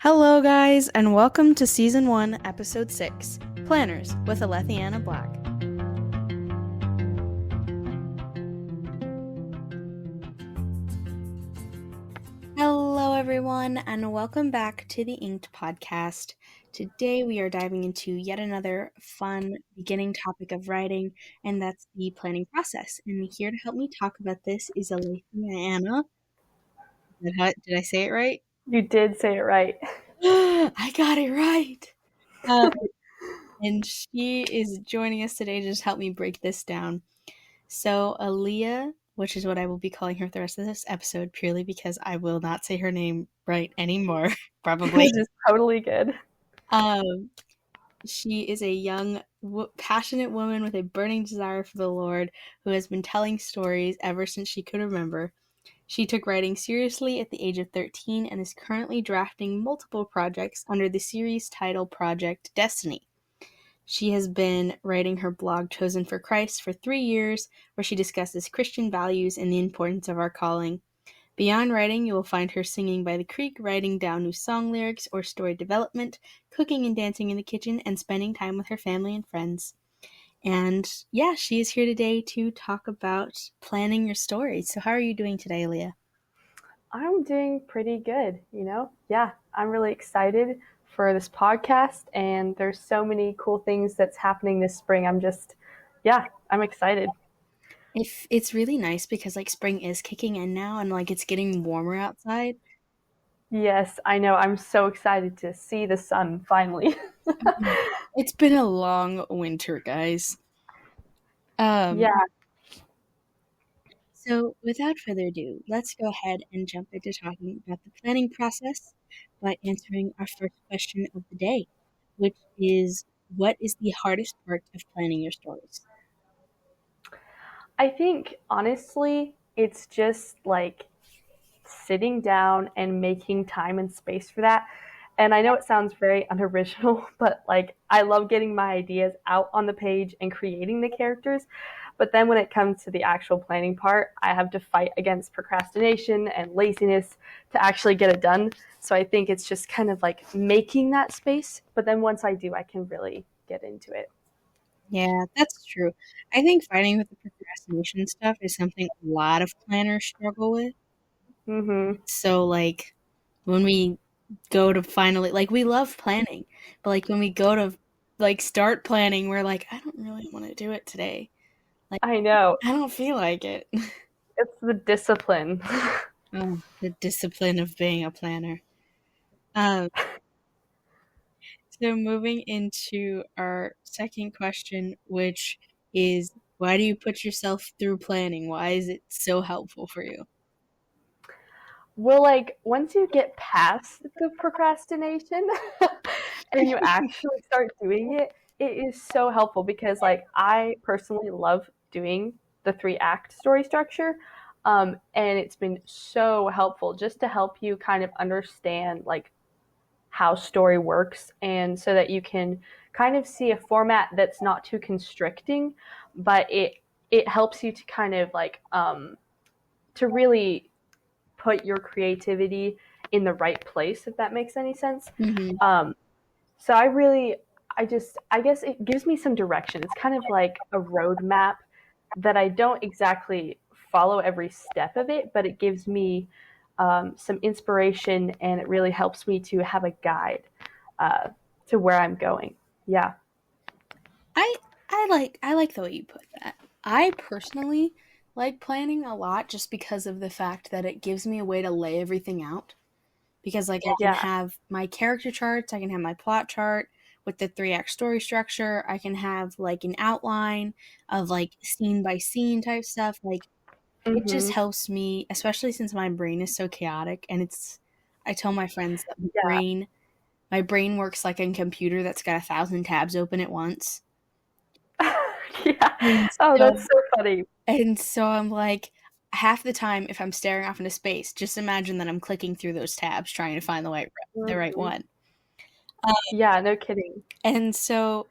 Hello, guys, and welcome to Season 1, Episode 6, Planners with Aletheianna Black. Hello, everyone, and welcome back to the Inked Podcast. Today, we are diving into yet another fun beginning topic of writing, and that's the planning process. And here to help me talk about this is Aletheianna. Did I say it right? You did say it right. I got it right! And she is joining us today to just help me break this down. So, Alea, which is what I will be calling her the rest of this episode, purely because I will not say her name right anymore, probably. Which is totally good. She is a young, passionate woman with a burning desire for the Lord who has been telling stories ever since she could remember. She took writing seriously at the age of 13 and is currently drafting multiple projects under the series title Project Destiny. She has been writing her blog Chosen for Christ for 3 years, where she discusses Christian values and the importance of our calling. Beyond writing, you will find her singing by the creek, writing down new song lyrics or story development, cooking and dancing in the kitchen, and spending time with her family and friends. And yeah, she is here today to talk about planning your stories. So how are you doing today, Alea? I'm doing pretty good, Yeah, I'm really excited for this podcast, and there's so many cool things that's happening this spring. I'm excited. It's really nice because spring is kicking in now and it's getting warmer outside. Yes, I know. I'm so excited to see the sun finally. It's been a long winter, guys. Yeah. So without further ado, let's go ahead and jump into talking about the planning process by answering our first question of the day, which is, what is the hardest part of planning your stories? I think, honestly, it's just sitting down and making time and space for that. And I know it sounds very unoriginal, but I love getting my ideas out on the page and creating the characters. But then when it comes to the actual planning part, I have to fight against procrastination and laziness to actually get it done. So I think it's just kind of making that space. But then once I do, I can really get into it. Yeah, that's true. I think fighting with the procrastination stuff is something a lot of planners struggle with. Mm-hmm. So when we go to finally, we love planning, but when we go to start planning, we're like, I don't really want to do it today. I know. I don't feel like it. It's the discipline. Oh, the discipline of being a planner. So moving into our second question, which is, why do you put yourself through planning? Why is it so helpful for you? Well, once you get past the procrastination and you actually start doing it, it is so helpful because, I personally love doing the 3-act story structure. And it's been so helpful just to help you kind of understand, how story works, and so that you can kind of see a format that's not too constricting, but it helps you to kind of to really put your creativity in the right place, if that makes any sense. Mm-hmm. So I guess it gives me some direction. It's kind of like a roadmap that I don't exactly follow every step of it, but it gives me some inspiration, and it really helps me to have a guide to where I'm going. Yeah. I like the way you put that. I personally like planning a lot just because of the fact that it gives me a way to lay everything out. Because I can have my character charts, I can have my plot chart with the 3-act story structure, I can have an outline of scene by scene type stuff. It just helps me, especially since my brain is so chaotic, and I tell my friends that my brain works like a computer that's got 1,000 tabs open at once. Yeah. Oh, that's so funny. And so I'm half the time, if I'm staring off into space, just imagine that I'm clicking through those tabs trying to find the right one. Yeah, no kidding. And so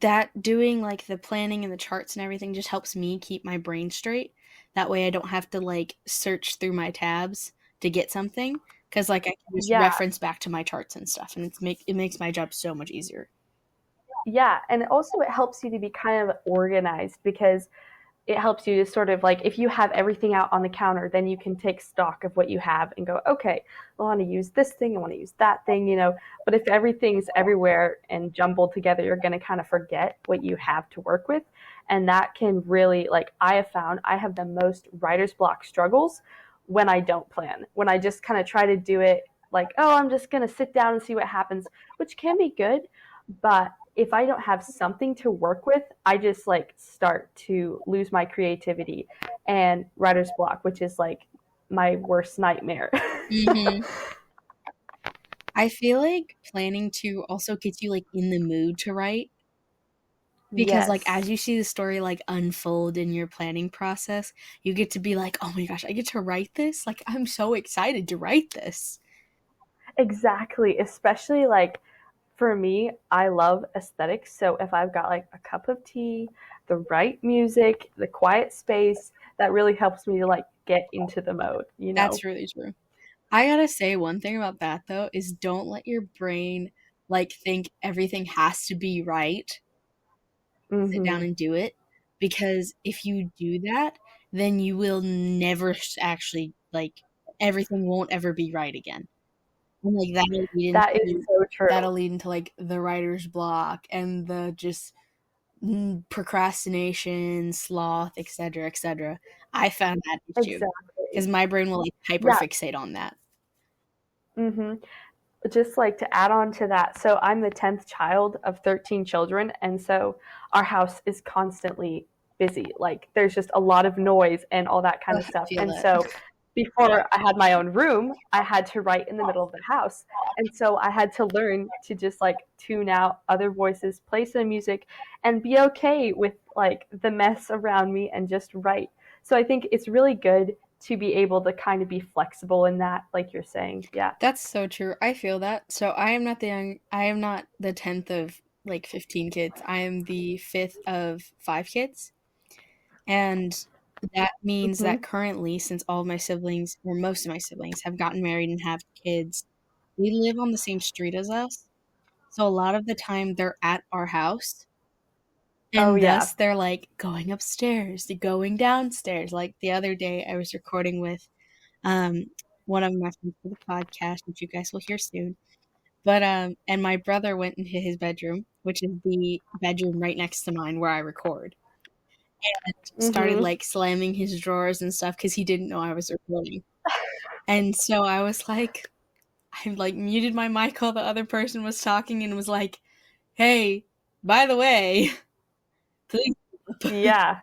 that doing the planning and the charts and everything just helps me keep my brain straight. That way I don't have to search through my tabs to get something. because like I can just Yeah. reference back to my charts and stuff, and it makes my job so much easier. Yeah. And also, it helps you to be kind of organized because it helps you to sort of like, if you have everything out on the counter, then you can take stock of what you have and go, okay, I want to use this thing, I want to use that thing, you know. But if everything's everywhere and jumbled together, you're going to kind of forget what you have to work with. And that can really, like, I have found I have the most writer's block struggles when I don't plan, when I just kind of try to do it like, oh, I'm just going to sit down and see what happens, which can be good. But if I don't have something to work with, I just like start to lose my creativity and writer's block, which is like my worst nightmare. Mm-hmm. I feel like planning to also gets you like in the mood to write, because like Yes, as you see the story like unfold in your planning process, you get to be like, oh my gosh, I get to write this, like I'm so excited to write this. exactly. Especially like for me, I love aesthetics. So if I've got like a cup of tea, the right music, the quiet space, that really helps me to like get into the mode, you know? That's really true. I gotta say one thing about that though is don't let your brain like think everything has to be right. Sit down Mm-hmm. and do it, because if you do that, then you will never actually like everything won't ever be right again. And like That is so true. that'll lead into like the writer's block and the just procrastination, sloth, etc., etc. I found that issue Exactly. because my brain will like Yeah. hyperfixate on that. Mm-hmm. Just like to add on to that, so I'm the 10th child of 13 children, and so our house is constantly busy. Like there's just a lot of noise and all that kind Ugh, of I stuff. feel And that. so before I had my own room, I had to write in the middle of the house. And so I had to learn to just like tune out other voices, play some music, and be okay with like the mess around me and just write. So I think it's really good to be able to kind of be flexible in that, like you're saying. Yeah. That's so true. I feel that. So I am not the 10th of like 15 kids. I am the 5th of 5 kids. And that means Mm-hmm. that currently, since all of my siblings, or most of my siblings, have gotten married and have kids, they live on the same street as us. So a lot of the time they're at our house. Oh, And yeah. thus they're like going upstairs, going downstairs. Like the other day, I was recording with um, one of my friends for the podcast, which you guys will hear soon. But and my brother went into his bedroom, which is the bedroom right next to mine where I record, and started Mm-hmm. like slamming his drawers and stuff because he didn't know I was recording. And so I was like, I like muted my mic while the other person was talking and was like, "Hey, by the way, please." Yeah,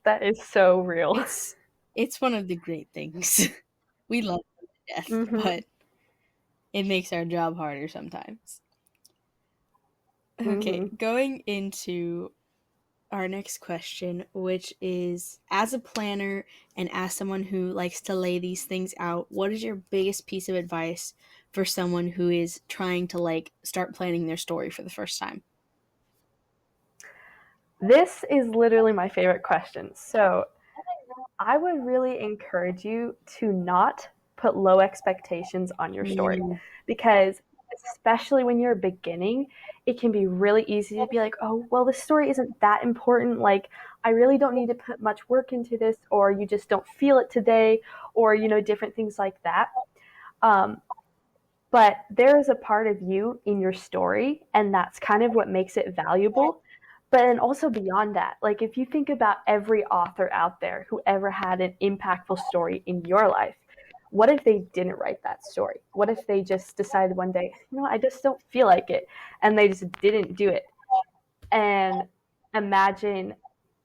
that is so real. It's it's one of the great things. We love them to death, Mm-hmm. but it makes our job harder sometimes. Okay, Mm-hmm. going into our next question, which is, as a planner and as someone who likes to lay these things out, what is your biggest piece of advice for someone who is trying to like start planning their story for the first time? This is literally my favorite question. So I would really encourage you to not put low expectations on your story Mm, because, especially when you're beginning, it can be really easy to be like, oh, well, this story isn't that important. Like, I really don't need to put much work into this, or you just don't feel it today, or, you know, different things like that. Um, but there is a part of you in your story, and that's kind of what makes it valuable. But then also beyond that, like if you think about every author out there who ever had an impactful story in your life, what if they didn't write that story? What if they just decided one day, you know, I just don't feel like it, and they just didn't do it? And imagine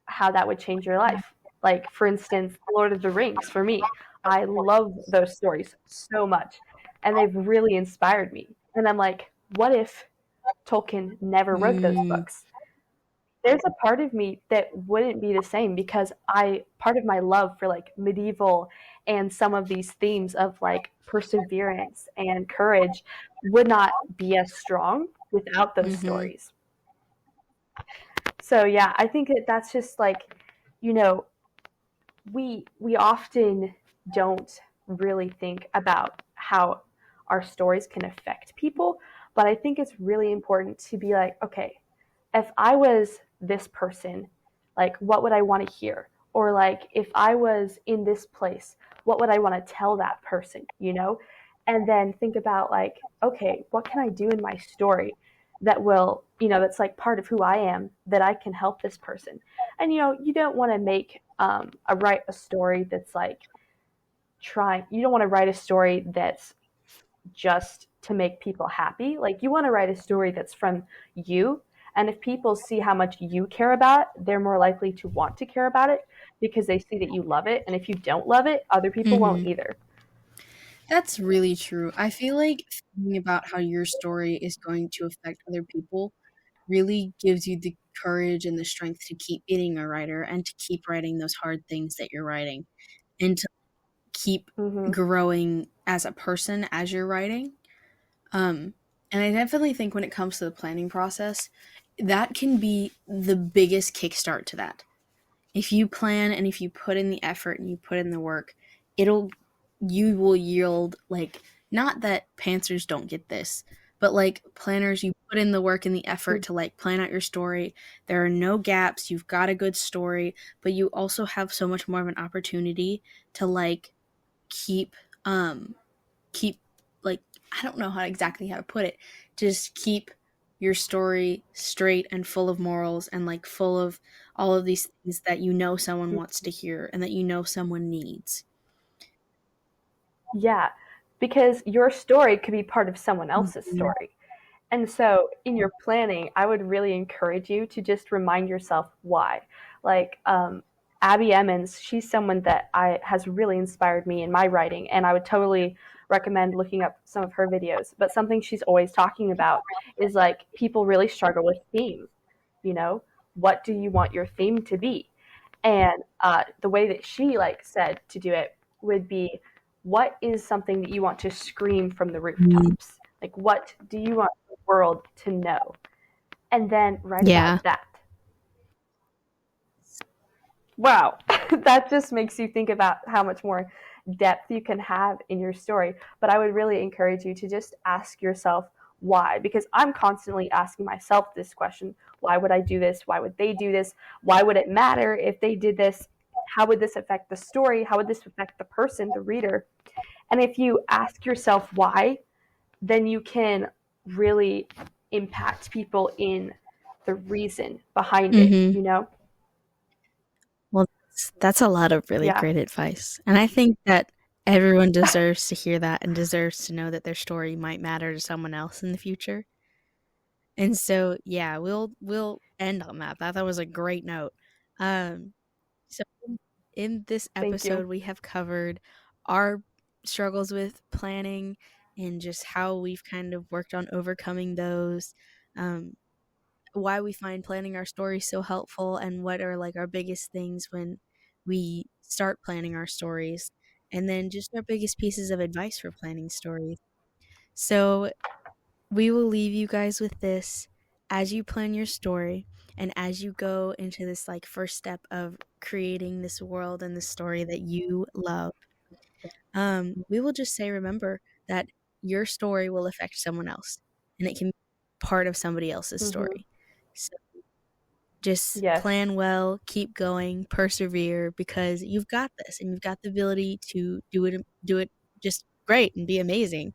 how that would change your life. Like, for instance, Lord of the Rings, for me, I love those stories so much, and they've really inspired me. And I'm like, what if Tolkien never wrote those mm, books? There's a part of me that wouldn't be the same because part of my love for like medieval and some of these themes of like perseverance and courage would not be as strong without those mm-hmm. stories. So yeah, I think that that's just like, you know, we often don't really think about how our stories can affect people. But I think it's really important to be like, okay, if I was this person, like what would I want to hear? Or like if I was in this place, what would I want to tell that person, you know? And then think about like, okay, what can I do in my story that will, that's like part of who I am that I can help this person. And you don't want to make write a story that's like trying. You don't want to write a story that's just to make people happy. Like you want to write a story that's from you. And if people see how much you care about it, they're more likely to want to care about it because they see that you love it. And if you don't love it, other people won't Mm-hmm. either. That's really true. I feel like thinking about how your story is going to affect other people really gives you the courage and the strength to keep being a writer and to keep writing those hard things that you're writing and to keep Mm-hmm. growing as a person as you're writing. Um, and I definitely think when it comes to the planning process, that can be the biggest kickstart to that. If you plan and if you put in the effort and you put in the work, it'll you will yield like not that pantsers don't get this, but like planners, you put in the work and the effort to like plan out your story. There are no gaps. You've got a good story, but you also have so much more of an opportunity to like keep keep like I don't know how to put it. Just keep your story straight and full of morals and like full of all of these things that you know someone wants to hear and that you know someone needs. Yeah, because your story could be part of someone else's Mhm. story. And so in your planning, I would really encourage you to just remind yourself why. Like Abby Emmons, she's someone that I has really inspired me in my writing, and I would totally recommend looking up some of her videos. But something she's always talking about is like people really struggle with theme. You know, what do you want your theme to be? And the way that she like said to do it would be, what is something that you want to scream from the Mm. rooftops? Like, what do you want the world to know? And then write Yeah. about that. Wow, that just makes you think about how much more depth you can have in your story. But I would really encourage you to just ask yourself why, because I'm constantly asking myself this question: why would I do this? Why would they do this? Why would it matter if they did this? How would this affect the story? How would this affect the person, the reader? And if you ask yourself why, then you can really impact people in the reason behind it, Mhm. you know? Well, that's a lot of really Yeah. great advice. And I think that everyone deserves to hear that and deserves to know that their story might matter to someone else in the future. And so, yeah, we'll end on that. That was a great note. So in this Thank you. episode, we have covered our struggles with planning and just how we've kind of worked on overcoming those. Um, why we find planning our story so helpful and what are like our biggest things when we start planning our stories, and then just our biggest pieces of advice for planning stories. So we will leave you guys with this as you plan your story and as you go into this like first step of creating this world and the story that you love. We will just say, remember that your story will affect someone else and it can be part of somebody else's Hmm. story. So just Yes. plan well, keep going, persevere because you've got this and you've got the ability to do it just great and be amazing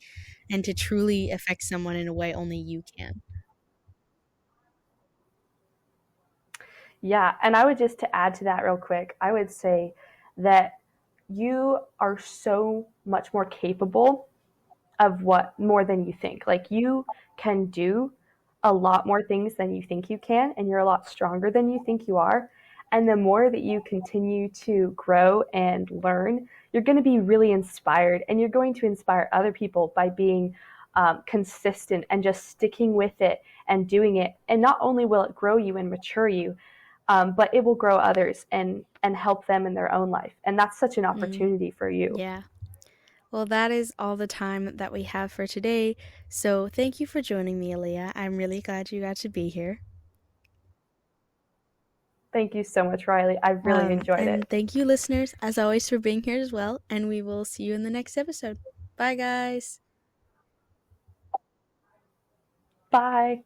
and to truly affect someone in a way only you can. Yeah. And I would just to add to that real quick, I would say that you are so much more capable of what more than you think. Like you can do a lot more things than you think you can, and you're a lot stronger than you think you are. And the more that you continue to grow and learn, you're going to be really inspired, and you're going to inspire other people by being consistent and just sticking with it and doing it. And not only will it grow you and mature you, but it will grow others and help them in their own life. And that's such an Mm, opportunity for you. yeah. Well, that is all the time that we have for today. So thank you for joining me, Alea. I'm really glad you got to be here. Thank you so much, Reilly. I really enjoyed it. And thank you, listeners, as always, for being here as well. And we will see you in the next episode. Bye, guys. Bye.